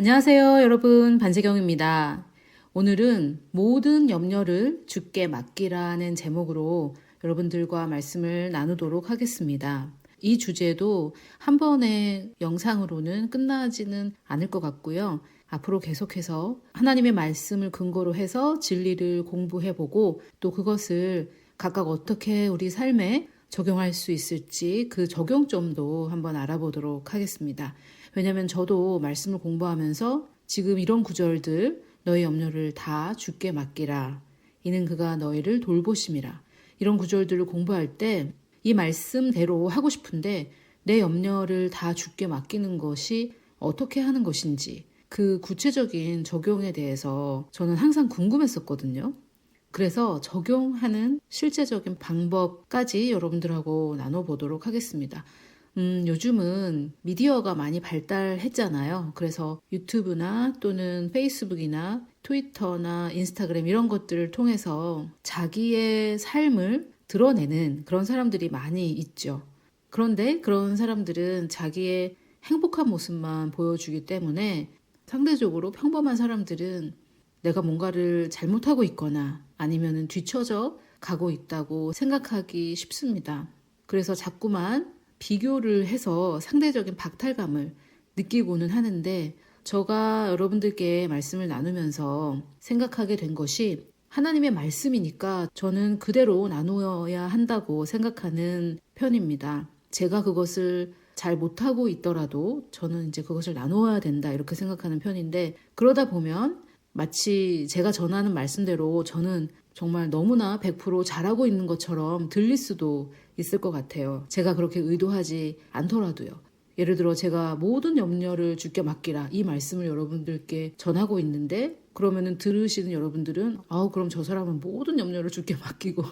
안녕하세요, 여러분. 반세경입니다. 오늘은 모든 염려를 주께 맡기라는 제목으로 여러분들과 말씀을 나누도록 하겠습니다. 이 주제도 한 번의 영상으로는 끝나지는 않을 것 같고요. 앞으로 계속해서 하나님의 말씀을 근거로 해서 진리를 공부해보고 또 그것을 각각 어떻게 우리 삶에 적용할 수 있을지 그 적용점도 한번 알아보도록 하겠습니다. 왜냐하면 저도 말씀을 공부하면서 지금 이런 구절들 너의 염려를 다 주께 맡기라. 이는 그가 너희를 돌보심이라. 이런 구절들을 공부할 때 이 말씀대로 하고 싶은데 내 염려를 다 주께 맡기는 것이 어떻게 하는 것인지 그 구체적인 적용에 대해서 저는 항상 궁금했었거든요. 그래서 적용하는 실제적인 방법까지 여러분들하고 나눠보도록 하겠습니다. 요즘은 미디어가 많이 발달했잖아요. 그래서 유튜브나 또는 페이스북이나 트위터나 인스타그램 이런 것들을 통해서 자기의 삶을 드러내는 그런 사람들이 많이 있죠. 그런데 그런 사람들은 자기의 행복한 모습만 보여주기 때문에 상대적으로 평범한 사람들은 내가 뭔가를 잘못하고 있거나 아니면 뒤처져 가고 있다고 생각하기 쉽습니다. 그래서 자꾸만 비교를 해서 상대적인 박탈감을 느끼고는 하는데 제가 여러분들께 말씀을 나누면서 생각하게 된 것이 하나님의 말씀이니까 저는 그대로 나누어야 한다고 생각하는 편입니다. 제가 그것을 잘 못하고 있더라도 저는 이제 그것을 나누어야 된다 이렇게 생각하는 편인데 그러다 보면 마치 제가 전하는 말씀대로 저는 정말 너무나 100% 잘하고 있는 것처럼 들릴 수도 있을 것 같아요. 제가 그렇게 의도하지 않더라도요. 예를 들어 제가 모든 염려를 주께 맡기라 이 말씀을 여러분들께 전하고 있는데 그러면은 들으시는 여러분들은 그럼 저 사람은 모든 염려를 주께 맡기고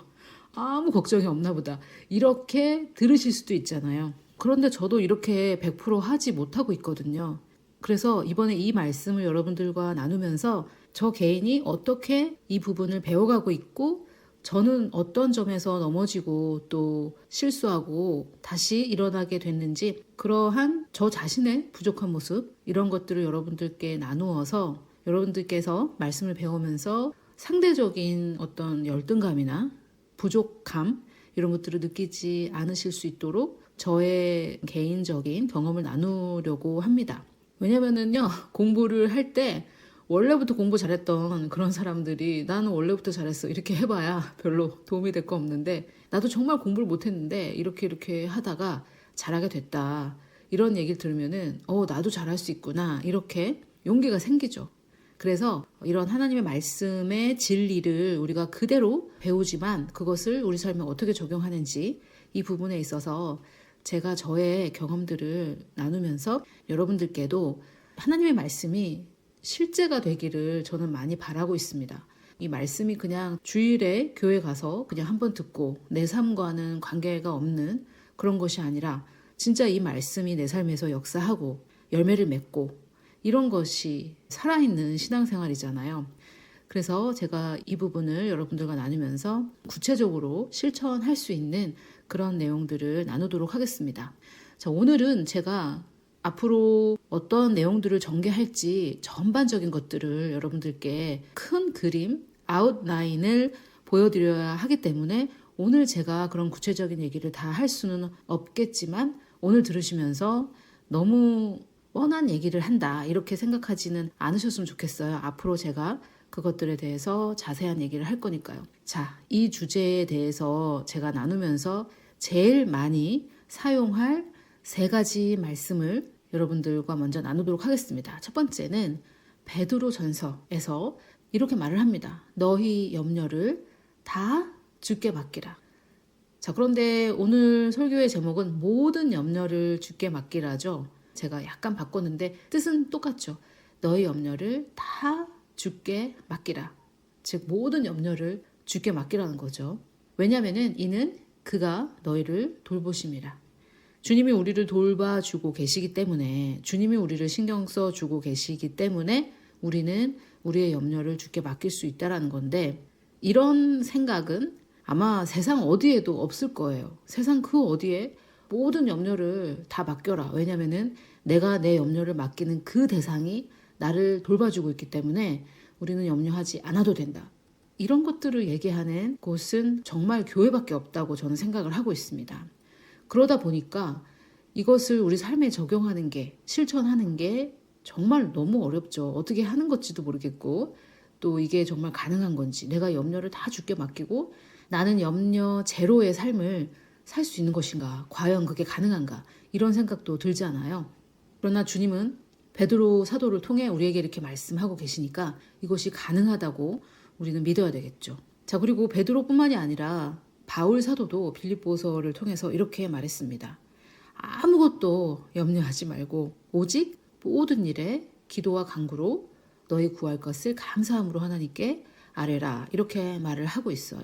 아무 걱정이 없나 보다 이렇게 들으실 수도 있잖아요. 그런데 저도 이렇게 100% 하지 못하고 있거든요. 그래서 이번에 이 말씀을 여러분들과 나누면서 저 개인이 어떻게 이 부분을 배워가고 있고 저는 어떤 점에서 넘어지고 또 실수하고 다시 일어나게 됐는지 그러한 저 자신의 부족한 모습 이런 것들을 여러분들께 나누어서 여러분들께서 말씀을 배우면서 상대적인 어떤 열등감이나 부족함 이런 것들을 느끼지 않으실 수 있도록 저의 개인적인 경험을 나누려고 합니다. 왜냐면은요, 공부를 할 때 원래부터 공부 잘했던 그런 사람들이 나는 원래부터 잘했어 이렇게 해봐야 별로 도움이 될 거 없는데 나도 정말 공부를 못했는데 이렇게 하다가 잘하게 됐다 이런 얘기를 들으면은 나도 잘할 수 있구나 이렇게 용기가 생기죠. 그래서 이런 하나님의 말씀의 진리를 우리가 그대로 배우지만 그것을 우리 삶에 어떻게 적용하는지 이 부분에 있어서 제가 저의 경험들을 나누면서 여러분들께도 하나님의 말씀이 실제가 되기를 저는 많이 바라고 있습니다. 이 말씀이 그냥 주일에 교회 가서 그냥 한번 듣고 내 삶과는 관계가 없는 그런 것이 아니라 진짜 이 말씀이 내 삶에서 역사하고 열매를 맺고 이런 것이 살아있는 신앙생활이잖아요. 그래서 제가 이 부분을 여러분들과 나누면서 구체적으로 실천할 수 있는 그런 내용들을 나누도록 하겠습니다. 자, 오늘은 제가 앞으로 어떤 내용들을 전개할지 전반적인 것들을 여러분들께 큰 그림, 아웃라인을 보여드려야 하기 때문에 오늘 제가 그런 구체적인 얘기를 다 할 수는 없겠지만 오늘 들으시면서 너무 뻔한 얘기를 한다 이렇게 생각하지는 않으셨으면 좋겠어요. 앞으로 제가 그것들에 대해서 자세한 얘기를 할 거니까요. 자, 이 주제에 대해서 제가 나누면서 제일 많이 사용할 3가지 말씀을 여러분들과 먼저 나누도록 하겠습니다. 첫 번째는 베드로 전서에서 이렇게 말을 합니다. 너희 염려를 다 주께 맡기라. 자, 그런데 오늘 설교의 제목은 모든 염려를 주께 맡기라죠. 제가 약간 바꿨는데 뜻은 똑같죠. 너희 염려를 다 주께 맡기라. 즉 모든 염려를 주께 맡기라는 거죠. 왜냐하면 이는 그가 너희를 돌보심이라. 주님이 우리를 돌봐주고 계시기 때문에 주님이 우리를 신경 써주고 계시기 때문에 우리는 우리의 염려를 주께 맡길 수 있다는 건데 이런 생각은 아마 세상 어디에도 없을 거예요. 세상 그 어디에 모든 염려를 다 맡겨라. 왜냐면은 내가 내 염려를 맡기는 그 대상이 나를 돌봐주고 있기 때문에 우리는 염려하지 않아도 된다. 이런 것들을 얘기하는 곳은 정말 교회밖에 없다고 저는 생각을 하고 있습니다. 그러다 보니까 이것을 우리 삶에 적용하는 게, 실천하는 게 정말 너무 어렵죠. 어떻게 하는 건지도 모르겠고, 또 이게 정말 가능한 건지, 내가 염려를 다 주께 맡기고 나는 염려 제로의 삶을 살 수 있는 것인가, 과연 그게 가능한가, 이런 생각도 들지 않아요. 그러나 주님은 베드로 사도를 통해 우리에게 이렇게 말씀하고 계시니까 이것이 가능하다고 우리는 믿어야 되겠죠. 자, 그리고 베드로뿐만이 아니라 바울 사도도 빌립보서를 통해서 이렇게 말했습니다. 아무것도 염려하지 말고 오직 모든 일에 기도와 간구로 너희 구할 것을 감사함으로 하나님께 아뢰라, 이렇게 말을 하고 있어요.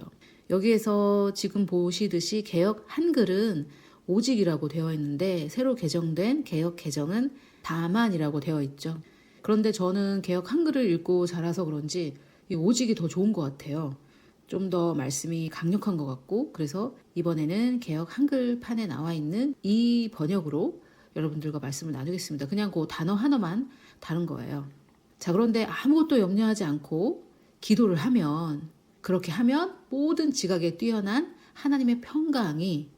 여기에서 지금 보시듯이 개역 한글은 오직이라고 되어 있는데 새로 개정된 개역 개정은 다만이라고 되어 있죠. 그런데 저는 개역 한글을 읽고 자라서 그런지 이 오직이 더 좋은 것 같아요. 좀 더 말씀이 강력한 것 같고, 그래서 이번에는 개역 한글판에 나와 있는 이 번역으로 여러분들과 말씀을 나누겠습니다. 그냥 그 단어 하나만 다른 거예요. 자, 그런데 아무것도 염려하지 않고 기도를 하면, 그렇게 하면 모든 지각에 뛰어난 하나님의 평강이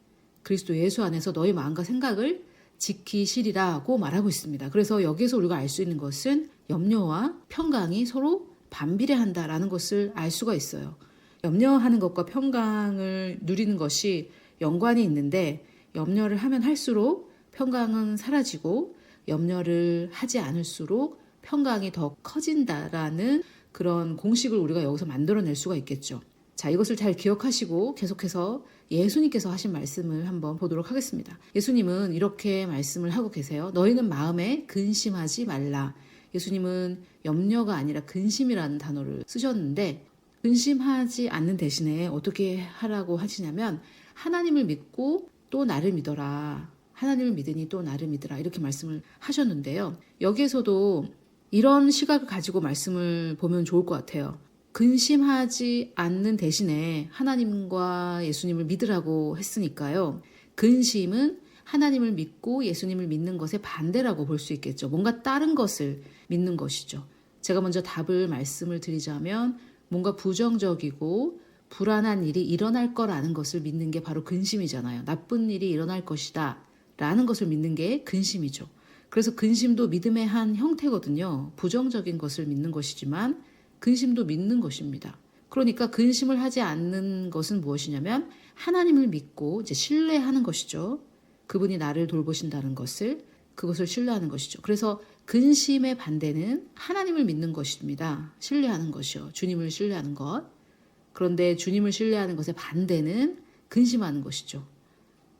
그리스도 예수 안에서 너희 마음과 생각을 지키시리라고 말하고 있습니다. 그래서 여기서 우리가 알 수 있는 것은 염려와 평강이 서로 반비례한다라는 것을 알 수가 있어요. 염려하는 것과 평강을 누리는 것이 연관이 있는데, 염려를 하면 할수록 평강은 사라지고 염려를 하지 않을수록 평강이 더 커진다라는 그런 공식을 우리가 여기서 만들어낼 수가 있겠죠. 자, 이것을 잘 기억하시고 계속해서 예수님께서 하신 말씀을 한번 보도록 하겠습니다. 예수님은 이렇게 말씀을 하고 계세요. 너희는 마음에 근심하지 말라. 예수님은 염려가 아니라 근심이라는 단어를 쓰셨는데, 근심하지 않는 대신에 어떻게 하라고 하시냐면 하나님을 믿고 또 나를 믿어라. 하나님을 믿으니 또 나를 믿으라. 이렇게 말씀을 하셨는데요. 여기에서도 이런 시각을 가지고 말씀을 보면 좋을 것 같아요. 근심하지 않는 대신에 하나님과 예수님을 믿으라고 했으니까요. 근심은 하나님을 믿고 예수님을 믿는 것의 반대라고 볼 수 있겠죠. 뭔가 다른 것을 믿는 것이죠. 제가 먼저 답을 말씀을 드리자면, 뭔가 부정적이고 불안한 일이 일어날 거라는 것을 믿는 게 바로 근심이잖아요. 나쁜 일이 일어날 것이다 라는 것을 믿는 게 근심이죠. 그래서 근심도 믿음의 한 형태거든요. 부정적인 것을 믿는 것이지만 근심도 믿는 것입니다. 그러니까 근심을 하지 않는 것은 무엇이냐면 하나님을 믿고 이제 신뢰하는 것이죠. 그분이 나를 돌보신다는 것을, 그것을 신뢰하는 것이죠. 그래서 근심의 반대는 하나님을 믿는 것입니다. 신뢰하는 것이요. 주님을 신뢰하는 것. 그런데 주님을 신뢰하는 것의 반대는 근심하는 것이죠.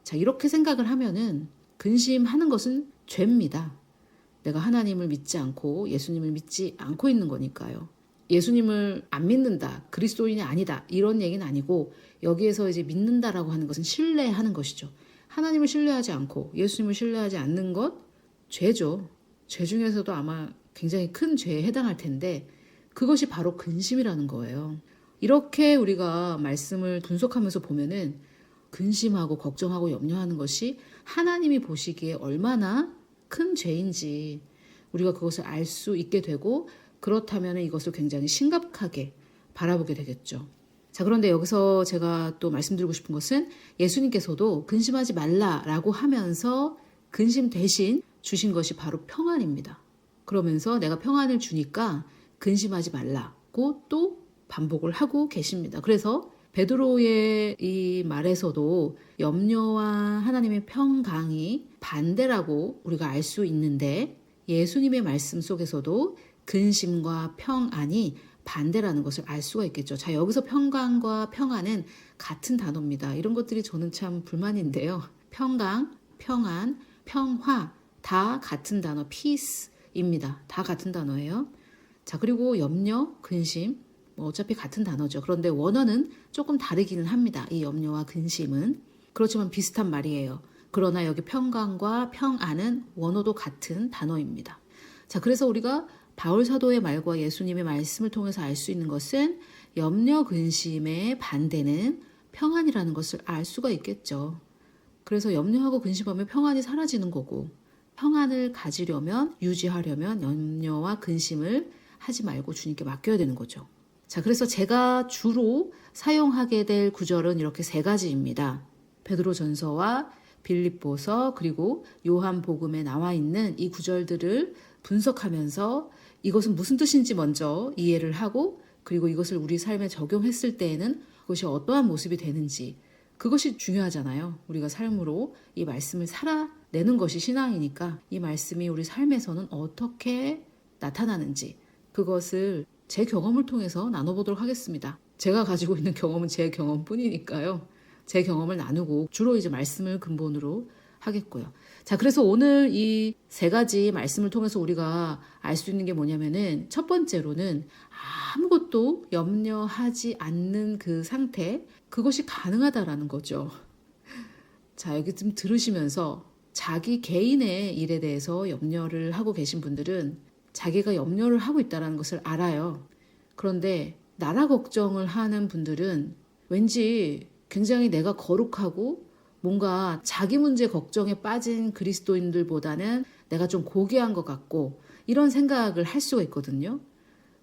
자, 이렇게 생각을 하면은 근심하는 것은 죄입니다. 내가 하나님을 믿지 않고 예수님을 믿지 않고 있는 거니까요. 예수님을 안 믿는다, 그리스도인이 아니다, 이런 얘기는 아니고, 여기에서 이제 믿는다라고 하는 것은 신뢰하는 것이죠. 하나님을 신뢰하지 않고 예수님을 신뢰하지 않는 것, 죄죠. 죄 중에서도 아마 굉장히 큰 죄에 해당할 텐데, 그것이 바로 근심이라는 거예요. 이렇게 우리가 말씀을 분석하면서 보면은 근심하고 걱정하고 염려하는 것이 하나님이 보시기에 얼마나 큰 죄인지 우리가 그것을 알 수 있게 되고, 그렇다면 이것을 굉장히 심각하게 바라보게 되겠죠. 자, 그런데 여기서 제가 또 말씀드리고 싶은 것은 예수님께서도 근심하지 말라라고 하면서 근심 대신 주신 것이 바로 평안입니다. 그러면서 내가 평안을 주니까 근심하지 말라고 또 반복을 하고 계십니다. 그래서 베드로의 이 말에서도 염려와 하나님의 평강이 반대라고 우리가 알 수 있는데, 예수님의 말씀 속에서도 근심과 평안이 반대라는 것을 알 수가 있겠죠. 자, 여기서 평강과 평안은 같은 단어입니다. 이런 것들이 저는 참 불만인데요. 평강, 평안, 평화 다 같은 단어 peace입니다. 다 같은 단어예요. 자, 그리고 염려, 근심 어차피 같은 단어죠. 그런데 원어는 조금 다르기는 합니다. 이 염려와 근심은. 그렇지만 비슷한 말이에요. 그러나 여기 평강과 평안은 원어도 같은 단어입니다. 자, 그래서 우리가 바울 사도의 말과 예수님의 말씀을 통해서 알 수 있는 것은 염려 근심의 반대는 평안이라는 것을 알 수가 있겠죠. 그래서 염려하고 근심하면 평안이 사라지는 거고, 평안을 가지려면, 유지하려면 염려와 근심을 하지 말고 주님께 맡겨야 되는 거죠. 자, 그래서 제가 주로 사용하게 될 구절은 이렇게 세 가지입니다. 베드로전서와 빌립보서 그리고 요한복음에 나와 있는 이 구절들을 분석하면서 이것은 무슨 뜻인지 먼저 이해를 하고, 그리고 이것을 우리 삶에 적용했을 때에는 그것이 어떠한 모습이 되는지, 그것이 중요하잖아요. 우리가 삶으로 이 말씀을 살아내는 것이 신앙이니까 이 말씀이 우리 삶에서는 어떻게 나타나는지 그것을 제 경험을 통해서 나눠보도록 하겠습니다. 제가 가지고 있는 경험은 제 경험뿐이니까요. 제 경험을 나누고 주로 이제 말씀을 근본으로 하겠고요. 자, 그래서 오늘 이 세 가지 말씀을 통해서 우리가 알 수 있는 게 뭐냐면은, 첫 번째로는 아무것도 염려하지 않는 그 상태, 그것이 가능하다라는 거죠. 자, 여기 좀 들으시면서 자기 개인의 일에 대해서 염려를 하고 계신 분들은 자기가 염려를 하고 있다는 것을 알아요. 그런데 나라 걱정을 하는 분들은 왠지 굉장히 내가 거룩하고 뭔가 자기 문제 걱정에 빠진 그리스도인들보다는 내가 좀 고귀한 것 같고 이런 생각을 할 수가 있거든요.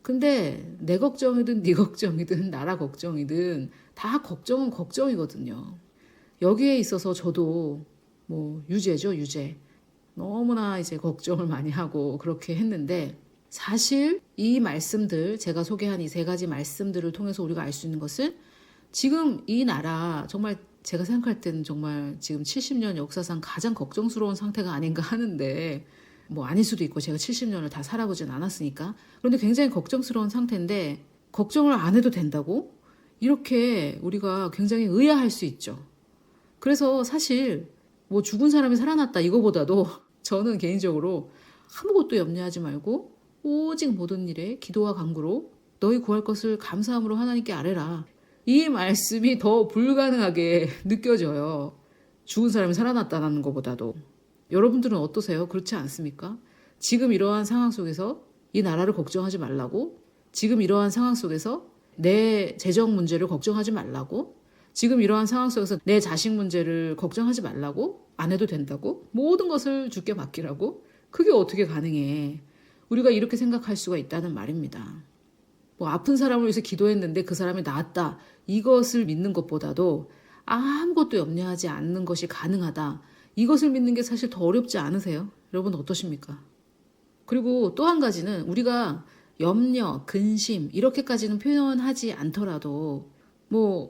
근데 내 걱정이든 네 걱정이든 나라 걱정이든 다 걱정은 걱정이거든요. 여기에 있어서 저도 유죄죠, 유죄. 너무나 이제 걱정을 많이 하고 그렇게 했는데, 사실 이 말씀들, 제가 소개한 이 세 가지 말씀들을 통해서 우리가 알 수 있는 것은 지금 이 나라 정말 제가 생각할 때는 정말 지금 70년 역사상 가장 걱정스러운 상태가 아닌가 하는데, 아닐 수도 있고 제가 70년을 다 살아보진 않았으니까. 그런데 굉장히 걱정스러운 상태인데 걱정을 안 해도 된다고? 이렇게 우리가 굉장히 의아할 수 있죠. 그래서 사실 죽은 사람이 살아났다 이거보다도 저는 개인적으로 아무것도 염려하지 말고 오직 모든 일에 기도와 간구로 너희 구할 것을 감사함으로 하나님께 아뢰라. 이 말씀이 더 불가능하게 느껴져요. 죽은 사람이 살아났다는 것보다도. 여러분들은 어떠세요? 그렇지 않습니까? 지금 이러한 상황 속에서 이 나라를 걱정하지 말라고? 지금 이러한 상황 속에서 내 재정 문제를 걱정하지 말라고? 지금 이러한 상황 속에서 내 자식 문제를 걱정하지 말라고? 안 해도 된다고? 모든 것을 주께 맡기라고? 그게 어떻게 가능해? 우리가 이렇게 생각할 수가 있다는 말입니다. 아픈 사람을 위해서 기도했는데 그 사람이 나았다. 이것을 믿는 것보다도 아무것도 염려하지 않는 것이 가능하다. 이것을 믿는 게 사실 더 어렵지 않으세요? 여러분 어떠십니까? 그리고 또 한 가지는 우리가 염려, 근심 이렇게까지는 표현하지 않더라도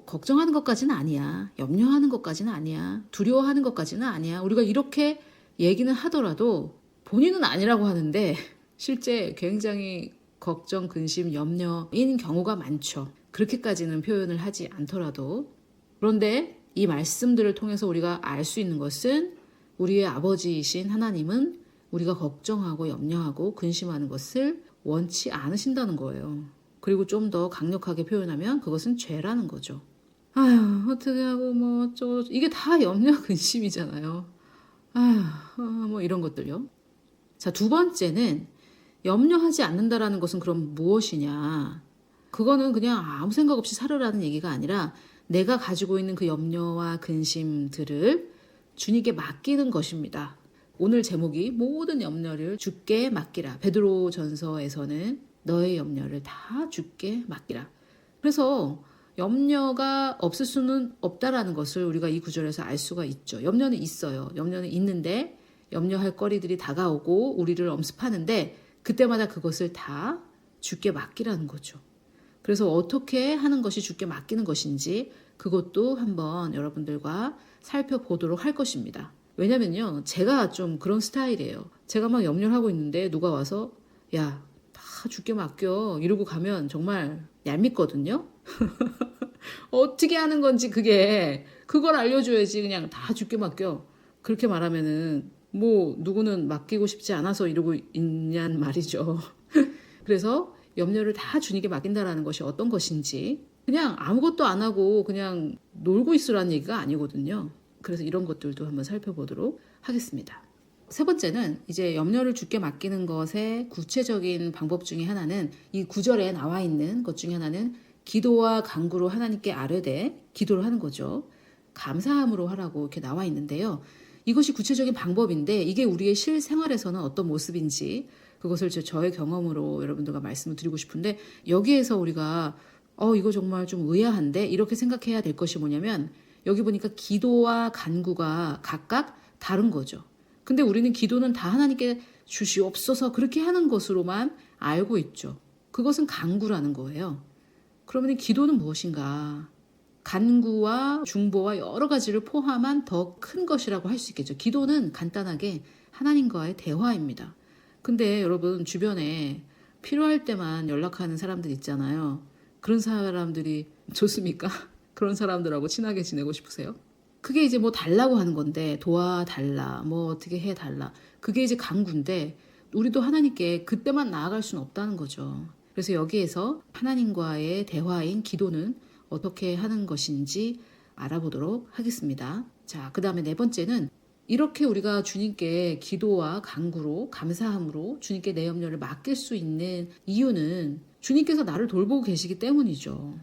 걱정하는 것까지는 아니야. 염려하는 것까지는 아니야. 두려워하는 것까지는 아니야. 우리가 이렇게 얘기는 하더라도 본인은 아니라고 하는데 실제 굉장히 걱정, 근심, 염려인 경우가 많죠. 그렇게까지는 표현을 하지 않더라도. 그런데 이 말씀들을 통해서 우리가 알 수 있는 것은 우리의 아버지이신 하나님은 우리가 걱정하고 염려하고 근심하는 것을 원치 않으신다는 거예요. 그리고 좀 더 강력하게 표현하면 그것은 죄라는 거죠. 아휴, 어떻게 하고 이게 다 염려 근심이잖아요. 아휴, 이런 것들요. 자, 두 번째는 염려하지 않는다라는 것은 그럼 무엇이냐? 그거는 그냥 아무 생각 없이 살으라는 얘기가 아니라 내가 가지고 있는 그 염려와 근심들을 주님께 맡기는 것입니다. 오늘 제목이 모든 염려를 주께 맡기라. 베드로전서에서는 너의 염려를 다 주께 맡기라. 그래서 염려가 없을 수는 없다라는 것을 우리가 이 구절에서 알 수가 있죠. 염려는 있어요. 염려는 있는데 염려할 거리들이 다가오고 우리를 엄습하는데 그때마다 그것을 다 주께 맡기라는 거죠. 그래서 어떻게 하는 것이 주께 맡기는 것인지 그것도 한번 여러분들과 살펴보도록 할 것입니다. 왜냐면요, 제가 좀 그런 스타일이에요. 제가 막 염려를 하고 있는데 누가 와서 야, 다 주께 맡겨 이러고 가면 정말 얄밉거든요. 어떻게 하는 건지 그걸 알려줘야지. 그냥 다 주께 맡겨 그렇게 말하면은 누구는 맡기고 싶지 않아서 이러고 있냔 말이죠. 그래서 염려를 다 주님께 맡긴다라는 것이 어떤 것인지 그냥 아무것도 안 하고 그냥 놀고 있으라는 얘기가 아니거든요. 그래서 이런 것들도 한번 살펴보도록 하겠습니다. 세 번째는 이제 염려를 주께 맡기는 것의 구체적인 방법 중에 하나는 이 구절에 나와 있는 것 중에 하나는 기도와 간구로 하나님께 아뢰되 기도를 하는 거죠. 감사함으로 하라고 이렇게 나와 있는데요. 이것이 구체적인 방법인데 이게 우리의 실생활에서는 어떤 모습인지 그것을 저의 경험으로 여러분들과 말씀을 드리고 싶은데 여기에서 우리가 이거 정말 좀 의아한데 이렇게 생각해야 될 것이 뭐냐면 여기 보니까 기도와 간구가 각각 다른 거죠. 근데 우리는 기도는 다 하나님께 주시옵소서 그렇게 하는 것으로만 알고 있죠. 그것은 간구라는 거예요. 그러면 기도는 무엇인가? 간구와 중보와 여러 가지를 포함한 더 큰 것이라고 할 수 있겠죠. 기도는 간단하게 하나님과의 대화입니다. 근데 여러분 주변에 필요할 때만 연락하는 사람들 있잖아요. 그런 사람들이 좋습니까? 그런 사람들하고 친하게 지내고 싶으세요? 그게 이제 뭐 달라고 하는 건데 도와달라 뭐 어떻게 해달라 그게 이제 간구인데 우리도 하나님께 그때만 나아갈 수는 없다는 거죠. 그래서 여기에서 하나님과의 대화인 기도는 어떻게 하는 것인지 알아보도록 하겠습니다. 자, 그 다음에 네 번째는 이렇게 우리가 주님께 기도와 간구로 감사함으로 주님께 내 염려를 맡길 수 있는 이유는 주님께서 나를 돌보고 계시기 때문이죠.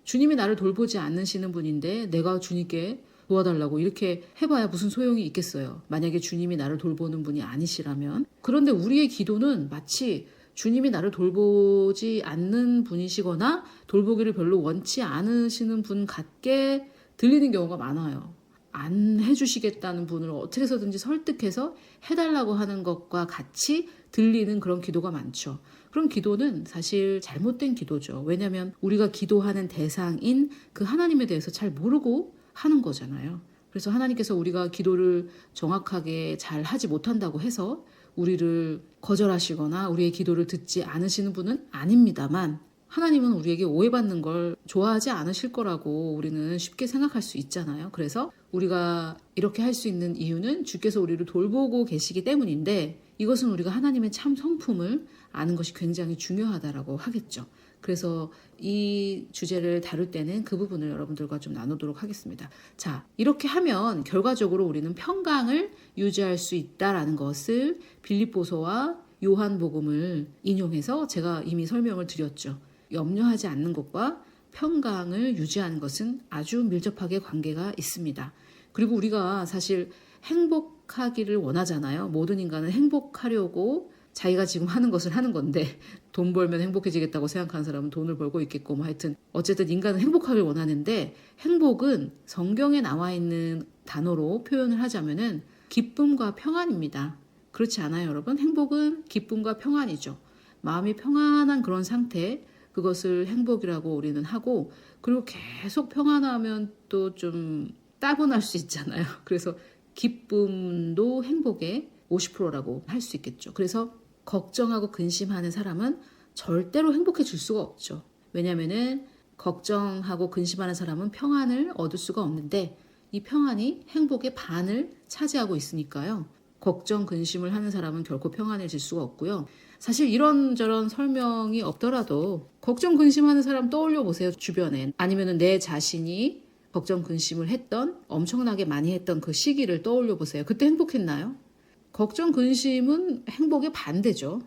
주님이 나를 돌보지 않으시는 분인데 내가 주님께 도와달라고 이렇게 해봐야 무슨 소용이 있겠어요. 만약에 주님이 나를 돌보는 분이 아니시라면. 그런데 우리의 기도는 마치 주님이 나를 돌보지 않는 분이시거나 돌보기를 별로 원치 않으시는 분 같게 들리는 경우가 많아요. 안 해주시겠다는 분을 어떻게 해서든지 설득해서 해달라고 하는 것과 같이 들리는 그런 기도가 많죠. 그런 기도는 사실 잘못된 기도죠. 왜냐하면 우리가 기도하는 대상인 그 하나님에 대해서 잘 모르고 하는 거잖아요. 그래서 하나님께서 우리가 기도를 정확하게 잘 하지 못한다고 해서 우리를 거절하시거나 우리의 기도를 듣지 않으시는 분은 아닙니다만 하나님은 우리에게 오해받는 걸 좋아하지 않으실 거라고 우리는 쉽게 생각할 수 있잖아요. 그래서 우리가 이렇게 할 수 있는 이유는 주께서 우리를 돌보고 계시기 때문인데 이것은 우리가 하나님의 참 성품을 아는 것이 굉장히 중요하다라고 하겠죠. 그래서 이 주제를 다룰 때는 그 부분을 여러분들과 좀 나누도록 하겠습니다. 자, 이렇게 하면 결과적으로 우리는 평강을 유지할 수 있다라는 것을 빌립보서와 요한복음을 인용해서 제가 이미 설명을 드렸죠. 염려하지 않는 것과 평강을 유지하는 것은 아주 밀접하게 관계가 있습니다. 그리고 우리가 사실 행복하기를 원하잖아요. 모든 인간은 행복하려고 자기가 지금 하는 것을 하는 건데 돈 벌면 행복해지겠다고 생각하는 사람은 돈을 벌고 있겠고 뭐 하여튼 어쨌든 인간은 행복하길 원하는데 행복은 성경에 나와 있는 단어로 표현을 하자면은 기쁨과 평안입니다. 그렇지 않아요, 여러분? 행복은 기쁨과 평안이죠. 마음이 평안한 그런 상태 그것을 행복이라고 우리는 하고 그리고 계속 평안하면 또 좀 따분할 수 있잖아요. 그래서 기쁨도 행복의 50%라고 할 수 있겠죠. 그래서 걱정하고 근심하는 사람은 절대로 행복해질 수가 없죠. 왜냐하면은 걱정하고 근심하는 사람은 평안을 얻을 수가 없는데 이 평안이 행복의 반을 차지하고 있으니까요. 걱정, 근심을 하는 사람은 결코 평안해질 수가 없고요. 사실 이런저런 설명이 없더라도 걱정, 근심하는 사람 떠올려 보세요. 주변에. 아니면은 내 자신이 걱정, 근심을 했던 엄청나게 많이 했던 그 시기를 떠올려 보세요. 그때 행복했나요? 걱정, 근심은 행복의 반대죠.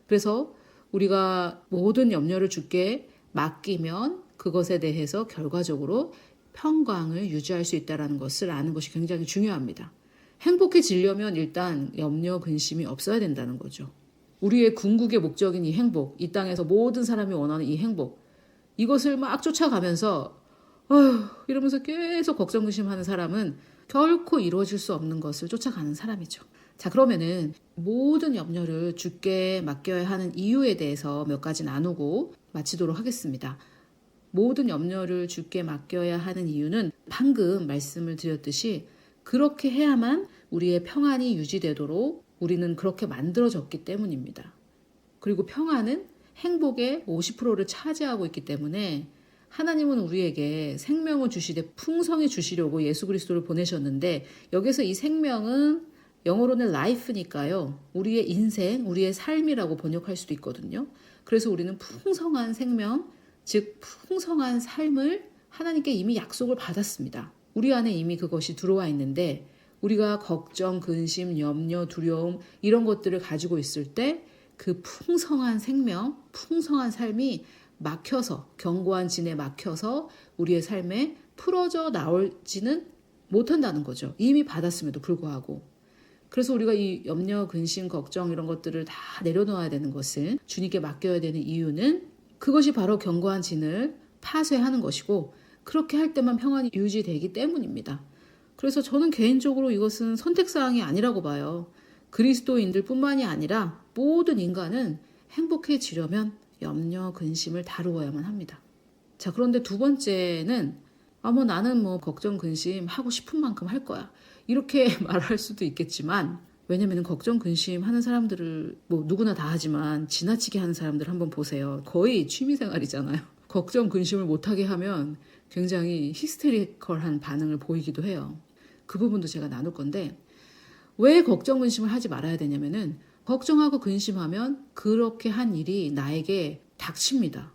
그래서 우리가 모든 염려를 주께 맡기면 그것에 대해서 결과적으로 평강을 유지할 수 있다는 것을 아는 것이 굉장히 중요합니다. 행복해지려면 일단 염려, 근심이 없어야 된다는 거죠. 우리의 궁극의 목적인 이 행복, 이 땅에서 모든 사람이 원하는 이 행복, 이것을 막 쫓아가면서 이러면서 계속 걱정, 근심하는 사람은 결코 이루어질 수 없는 것을 쫓아가는 사람이죠. 자, 그러면은 모든 염려를 주께 맡겨야 하는 이유에 대해서 몇 가지 나누고 마치도록 하겠습니다. 모든 염려를 주께 맡겨야 하는 이유는 방금 말씀을 드렸듯이 그렇게 해야만 우리의 평안이 유지되도록 우리는 그렇게 만들어졌기 때문입니다. 그리고 평안은 행복의 50%를 차지하고 있기 때문에 하나님은 우리에게 생명을 주시되 풍성히 주시려고 예수 그리스도를 보내셨는데 여기서 이 생명은 영어로는 life니까요. 우리의 인생, 우리의 삶이라고 번역할 수도 있거든요. 그래서 우리는 풍성한 생명, 즉 풍성한 삶을 하나님께 이미 약속을 받았습니다. 우리 안에 이미 그것이 들어와 있는데 우리가 걱정, 근심, 염려, 두려움 이런 것들을 가지고 있을 때 그 풍성한 생명, 풍성한 삶이 막혀서 견고한 진에 막혀서 우리의 삶에 풀어져 나올지는 못한다는 거죠. 이미 받았음에도 불구하고. 그래서 우리가 이 염려, 근심, 걱정 이런 것들을 다 내려놓아야 되는 것을 주님께 맡겨야 되는 이유는 그것이 바로 견고한 진을 파쇄하는 것이고 그렇게 할 때만 평안이 유지되기 때문입니다. 그래서 저는 개인적으로 이것은 선택사항이 아니라고 봐요. 그리스도인들 뿐만이 아니라 모든 인간은 행복해지려면 염려, 근심을 다루어야만 합니다. 자, 그런데 두 번째는 나는 걱정, 근심 하고 싶은 만큼 할 거야. 이렇게 말할 수도 있겠지만 왜냐면 걱정, 근심 하는 사람들을 누구나 다 하지만 지나치게 하는 사람들 한번 보세요. 거의 취미생활이잖아요. 걱정, 근심을 못하게 하면 굉장히 히스테리컬한 반응을 보이기도 해요. 그 부분도 제가 나눌 건데 왜 걱정, 근심을 하지 말아야 되냐면은 걱정하고 근심하면 그렇게 한 일이 나에게 닥칩니다.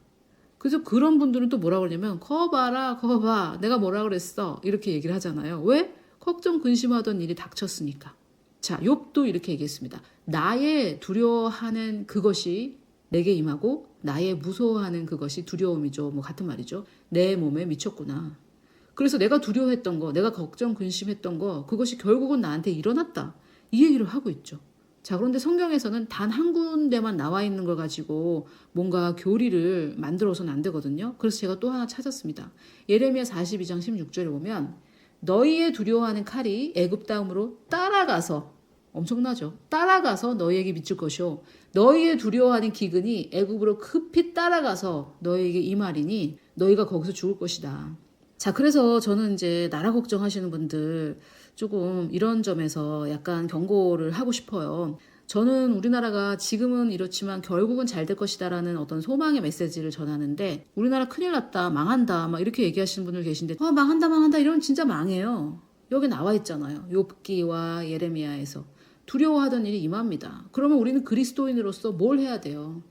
그래서 그런 분들은 또 뭐라 그러냐면 거 봐 내가 뭐라 그랬어 이렇게 얘기를 하잖아요. 왜? 걱정 근심하던 일이 닥쳤으니까. 자, 욥도 이렇게 얘기했습니다. 나의 두려워하는 그것이 내게 임하고 나의 무서워하는 그것이 두려움이죠. 같은 말이죠. 내 몸에 미쳤구나. 그래서 내가 두려워했던 거, 내가 걱정 근심했던 거 그것이 결국은 나한테 일어났다. 이 얘기를 하고 있죠. 자, 그런데 성경에서는 단 한 군데만 나와 있는 걸 가지고 뭔가 교리를 만들어서는 안 되거든요. 그래서 제가 또 하나 찾았습니다. 예레미야 42장 16절에 보면 너희의 두려워하는 칼이 애굽 땅으로 따라가서 엄청나죠. 따라가서 너희에게 미칠 것이요 너희의 두려워하는 기근이 애굽으로 급히 따라가서 너희에게 임하리니 너희가 거기서 죽을 것이다. 자, 그래서 저는 이제 나라 걱정하시는 분들 조금 이런 점에서 약간 경고를 하고 싶어요. 저는 우리나라가 지금은 이렇지만 결국은 잘 될 것이다라는 어떤 소망의 메시지를 전하는데 우리나라 큰일 났다, 망한다 막 이렇게 얘기하시는 분들 계신데 망한다 이러면 진짜 망해요. 여기 나와 있잖아요. 욥기와 예레미야에서 두려워하던 일이 임합니다. 그러면 우리는 그리스도인으로서 뭘 해야 돼요?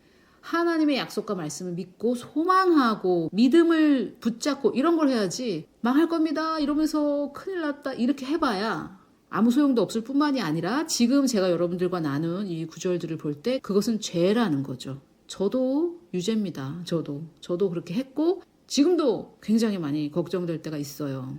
하나님의 약속과 말씀을 믿고 소망하고 믿음을 붙잡고 이런 걸 해야지 망할 겁니다 이러면서 큰일 났다 이렇게 해봐야 아무 소용도 없을 뿐만이 아니라 지금 제가 여러분들과 나눈 이 구절들을 볼 때 그것은 죄라는 거죠. 저도 유죄입니다. 저도 그렇게 했고 지금도 굉장히 많이 걱정될 때가 있어요.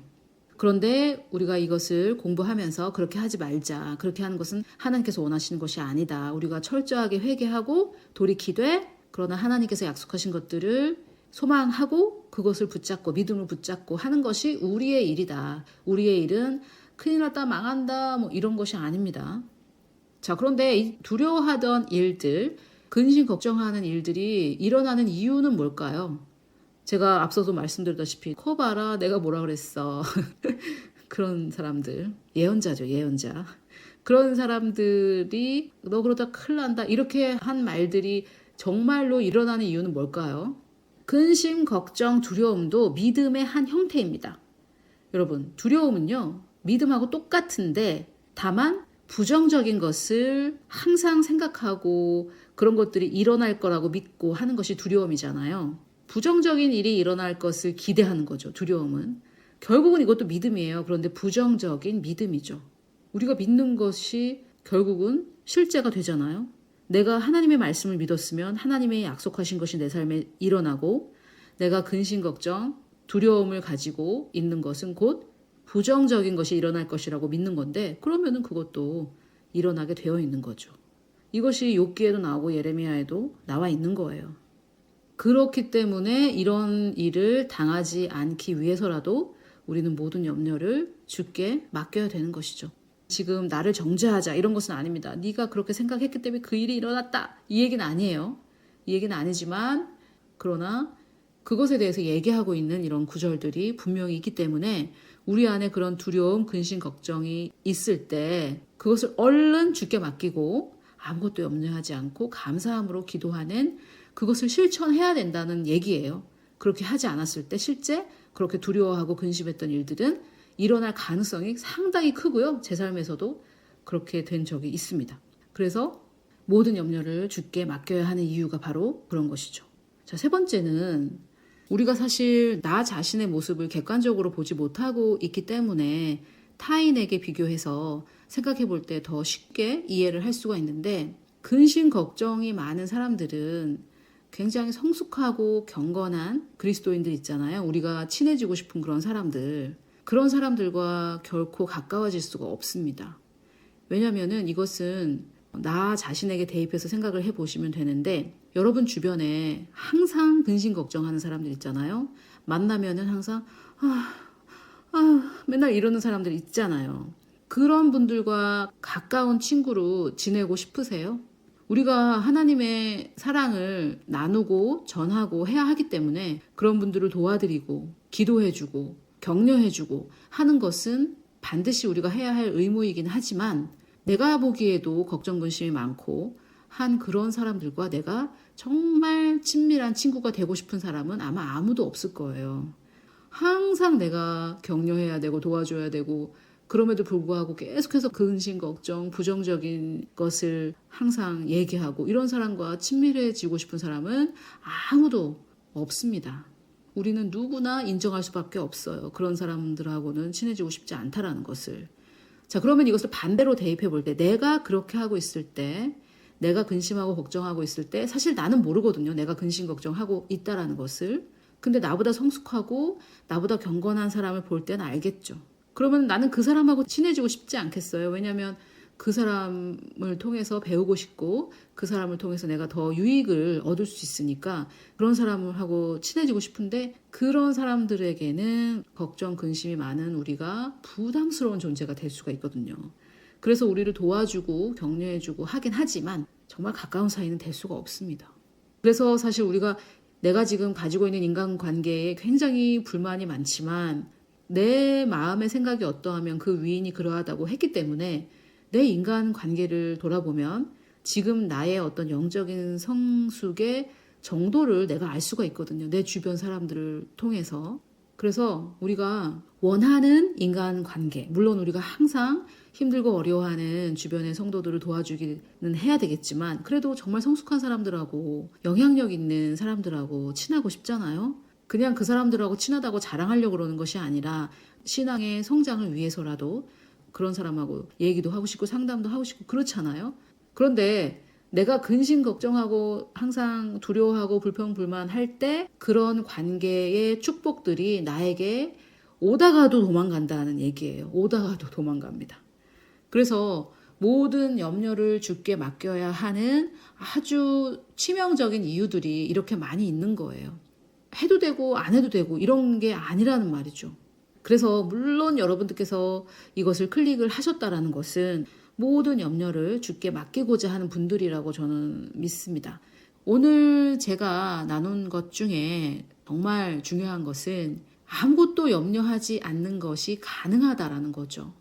그런데 우리가 이것을 공부하면서 그렇게 하지 말자. 그렇게 하는 것은 하나님께서 원하시는 것이 아니다. 우리가 철저하게 회개하고 돌이키되 그러나 하나님께서 약속하신 것들을 소망하고 그것을 붙잡고 믿음을 붙잡고 하는 것이 우리의 일이다. 우리의 일은 큰일 났다 망한다 이런 것이 아닙니다. 자, 그런데 이 두려워하던 일들, 근심 걱정하는 일들이 일어나는 이유는 뭘까요? 제가 앞서도 말씀드렸다시피 거 봐라 내가 뭐라 그랬어 그런 사람들 예언자죠. 예언자. 그런 사람들이 너 그러다 큰일 난다 이렇게 한 말들이 정말로 일어나는 이유는 뭘까요? 근심, 걱정, 두려움도 믿음의 한 형태입니다. 여러분, 두려움은요 믿음하고 똑같은데 다만 부정적인 것을 항상 생각하고 그런 것들이 일어날 거라고 믿고 하는 것이 두려움이잖아요. 부정적인 일이 일어날 것을 기대하는 거죠. 두려움은. 결국은 이것도 믿음이에요. 그런데 부정적인 믿음이죠. 우리가 믿는 것이 결국은 실제가 되잖아요. 내가 하나님의 말씀을 믿었으면 하나님의 약속하신 것이 내 삶에 일어나고 내가 근심, 걱정, 두려움을 가지고 있는 것은 곧 부정적인 것이 일어날 것이라고 믿는 건데 그러면은 그것도 일어나게 되어 있는 거죠. 이것이 욥기에도 나오고 예레미야에도 나와 있는 거예요. 그렇기 때문에 이런 일을 당하지 않기 위해서라도 우리는 모든 염려를 주께 맡겨야 되는 것이죠. 지금 나를 정죄하자 이런 것은 아닙니다. 네가 그렇게 생각했기 때문에 그 일이 일어났다. 이 얘기는 아니에요. 이 얘기는 아니지만 그러나 그것에 대해서 얘기하고 있는 이런 구절들이 분명히 있기 때문에 우리 안에 그런 두려움, 근심, 걱정이 있을 때 그것을 얼른 주께 맡기고 아무것도 염려하지 않고 감사함으로 기도하는 그것을 실천해야 된다는 얘기예요. 그렇게 하지 않았을 때 실제 그렇게 두려워하고 근심했던 일들은 일어날 가능성이 상당히 크고요. 제 삶에서도 그렇게 된 적이 있습니다. 그래서 모든 염려를 주께 맡겨야 하는 이유가 바로 그런 것이죠. 자, 세 번째는 우리가 사실 나 자신의 모습을 객관적으로 보지 못하고 있기 때문에 타인에게 비교해서 생각해 볼 때 더 쉽게 이해를 할 수가 있는데 근심 걱정이 많은 사람들은 굉장히 성숙하고 경건한 그리스도인들 있잖아요. 우리가 친해지고 싶은 그런 사람들. 그런 사람들과 결코 가까워질 수가 없습니다. 왜냐하면은 이것은 나 자신에게 대입해서 생각을 해보시면 되는데, 여러분 주변에 항상 근심 걱정하는 사람들 있잖아요. 만나면은 항상 맨날 이러는 사람들 있잖아요. 그런 분들과 가까운 친구로 지내고 싶으세요? 우리가 하나님의 사랑을 나누고 전하고 해야 하기 때문에 그런 분들을 도와드리고 기도해주고 격려해주고 하는 것은 반드시 우리가 해야 할 의무이긴 하지만, 내가 보기에도 걱정 근심이 많고 한 그런 사람들과 내가 정말 친밀한 친구가 되고 싶은 사람은 아마 아무도 없을 거예요. 항상 내가 격려해야 되고 도와줘야 되고, 그럼에도 불구하고 계속해서 근심 걱정 부정적인 것을 항상 얘기하고 이런 사람과 친밀해지고 싶은 사람은 아무도 없습니다. 우리는 누구나 인정할 수밖에 없어요. 그런 사람들하고는 친해지고 싶지 않다라는 것을. 자, 그러면 이것을 반대로 대입해 볼 때, 내가 그렇게 하고 있을 때, 내가 근심하고 걱정하고 있을 때 사실 나는 모르거든요. 내가 근심 걱정하고 있다라는 것을. 근데 나보다 성숙하고 나보다 경건한 사람을 볼 때는 알겠죠. 그러면 나는 그 사람하고 친해지고 싶지 않겠어요. 왜냐하면 그 사람을 통해서 배우고 싶고 그 사람을 통해서 내가 더 유익을 얻을 수 있으니까 그런 사람하고 친해지고 싶은데, 그런 사람들에게는 걱정 근심이 많은 우리가 부담스러운 존재가 될 수가 있거든요. 그래서 우리를 도와주고 격려해주고 하긴 하지만 정말 가까운 사이는 될 수가 없습니다. 그래서 사실 우리가 내가 지금 가지고 있는 인간관계에 굉장히 불만이 많지만 내 마음의 생각이 어떠하면 그 위인이 그러하다고 했기 때문에 내 인간관계를 돌아보면 지금 나의 어떤 영적인 성숙의 정도를 내가 알 수가 있거든요. 내 주변 사람들을 통해서. 그래서 우리가 원하는 인간관계, 물론 우리가 항상 힘들고 어려워하는 주변의 성도들을 도와주기는 해야 되겠지만, 그래도 정말 성숙한 사람들하고 영향력 있는 사람들하고 친하고 싶잖아요. 그냥 그 사람들하고 친하다고 자랑하려고 그러는 것이 아니라 신앙의 성장을 위해서라도 그런 사람하고 얘기도 하고 싶고 상담도 하고 싶고 그렇잖아요. 그런데 내가 근심 걱정하고 항상 두려워하고 불평불만할 때 그런 관계의 축복들이 나에게 오다가도 도망간다는 얘기예요. 오다가도 도망갑니다. 그래서 모든 염려를 주께 맡겨야 하는 아주 치명적인 이유들이 이렇게 많이 있는 거예요. 해도 되고 안 해도 되고 이런 게 아니라는 말이죠. 그래서 물론 여러분들께서 이것을 클릭을 하셨다라는 것은 모든 염려를 주께 맡기고자 하는 분들이라고 저는 믿습니다. 오늘 제가 나눈 것 중에 정말 중요한 것은 아무것도 염려하지 않는 것이 가능하다라는 거죠.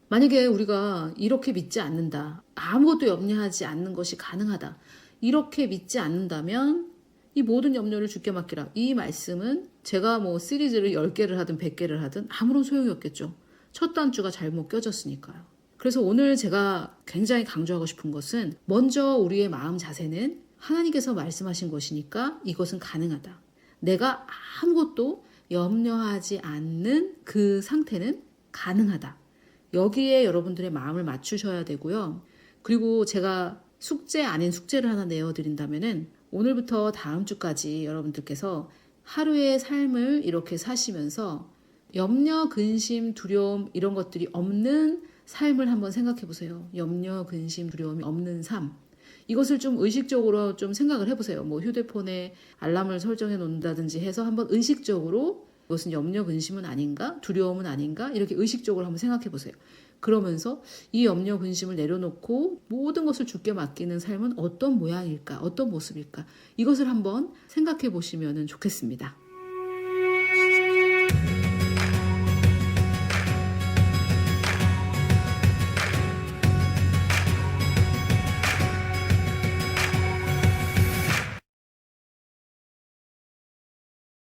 만약에 우리가 이렇게 믿지 않는다, 아무것도 염려하지 않는 것이 가능하다, 이렇게 믿지 않는다면 이 모든 염려를 주께 맡기라, 이 말씀은 제가 뭐 시리즈를 10개를 하든 100개를 하든 아무런 소용이 없겠죠. 첫 단추가 잘못 껴졌으니까요. 그래서 오늘 제가 굉장히 강조하고 싶은 것은, 먼저 우리의 마음 자세는 하나님께서 말씀하신 것이니까 이것은 가능하다. 내가 아무것도 염려하지 않는 그 상태는 가능하다. 여기에 여러분들의 마음을 맞추셔야 되고요. 그리고 제가 숙제 아닌 숙제를 하나 내어드린다면은, 오늘부터 다음 주까지 여러분들께서 하루의 삶을 이렇게 사시면서 염려, 근심, 두려움 이런 것들이 없는 삶을 한번 생각해 보세요. 염려, 근심, 두려움이 없는 삶. 이것을 좀 의식적으로 좀 생각을 해보세요. 뭐 휴대폰에 알람을 설정해 놓는다든지 해서 한번 의식적으로 이것은 염려, 근심은 아닌가? 두려움은 아닌가? 이렇게 의식적으로 한번 생각해 보세요. 그러면서 이 염려, 근심을 내려놓고 모든 것을 주께 맡기는 삶은 어떤 모양일까? 어떤 모습일까? 이것을 한번 생각해 보시면 좋겠습니다.